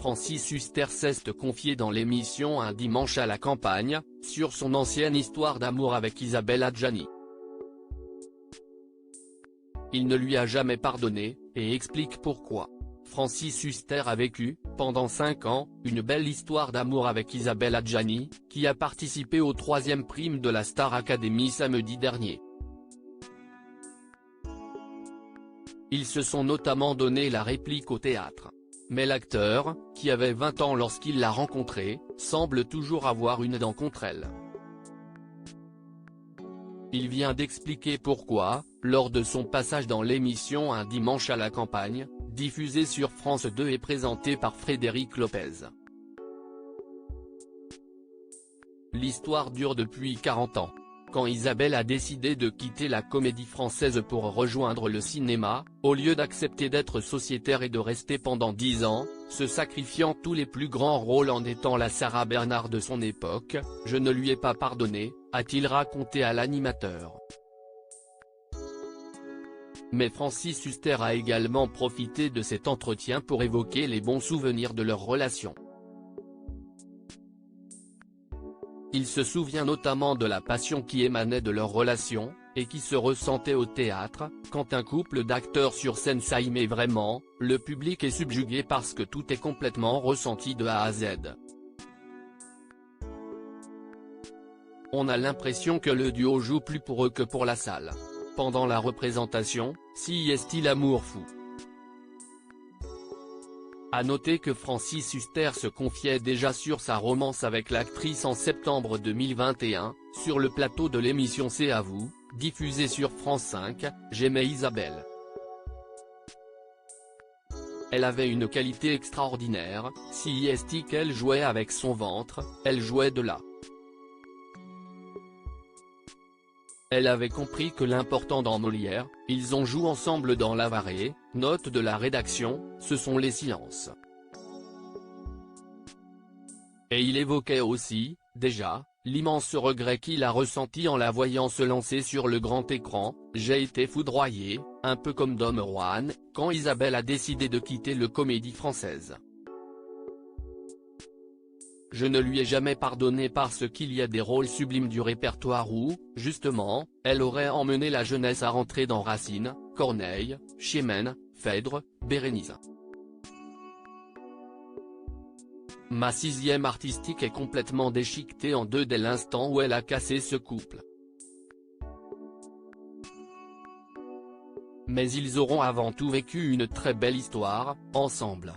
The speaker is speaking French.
Francis Huster s'est confié dans l'émission Un dimanche à la campagne, sur son ancienne histoire d'amour avec Isabelle Adjani. Il ne lui a jamais pardonné, et explique pourquoi. Francis Huster a vécu, pendant 5 ans, une belle histoire d'amour avec Isabelle Adjani, qui a participé au 3e prime de la Star Academy samedi dernier. Ils se sont notamment donné la réplique au théâtre. Mais l'acteur, qui avait 20 ans lorsqu'il l'a rencontrée, semble toujours avoir une dent contre elle. Il vient d'expliquer pourquoi, lors de son passage dans l'émission Un dimanche à la campagne, diffusée sur France 2 et présentée par Frédéric Lopez. L'histoire dure depuis 40 ans. Quand Isabelle a décidé de quitter la Comédie Française pour rejoindre le cinéma, au lieu d'accepter d'être sociétaire et de rester pendant 10 ans, se sacrifiant tous les plus grands rôles en étant la Sarah Bernard de son époque, je ne lui ai pas pardonné, a-t-il raconté à l'animateur. Mais Francis Huster a également profité de cet entretien pour évoquer les bons souvenirs de leur relation. Il se souvient notamment de la passion qui émanait de leur relation, et qui se ressentait au théâtre, quand un couple d'acteurs sur scène s'aimait vraiment, le public est subjugué parce que tout est complètement ressenti de A à Z. On a l'impression que le duo joue plus pour eux que pour la salle. Pendant la représentation, si est-il amour fou. À noter que Francis Huster se confiait déjà sur sa romance avec l'actrice en septembre 2021, sur le plateau de l'émission C'est à vous, diffusée sur France 5, J'aimais Isabelle. Elle avait une qualité extraordinaire, si est qu'elle jouait avec son ventre, elle jouait de là. Elle avait compris que l'important dans Molière, ils ont joué ensemble dans l'Avare, note de la rédaction, ce sont les silences. Et il évoquait aussi, déjà, l'immense regret qu'il a ressenti en la voyant se lancer sur le grand écran, j'ai été foudroyé, un peu comme Dom Juan, quand Isabelle a décidé de quitter le Comédie Française. Je ne lui ai jamais pardonné parce qu'il y a des rôles sublimes du répertoire où, justement, elle aurait emmené la jeunesse à rentrer dans Racine, Corneille, Chimène, Phèdre, Bérénice. Ma 6e artistique est complètement déchiquetée en deux dès l'instant où elle a cassé ce couple. Mais ils auront avant tout vécu une très belle histoire, ensemble.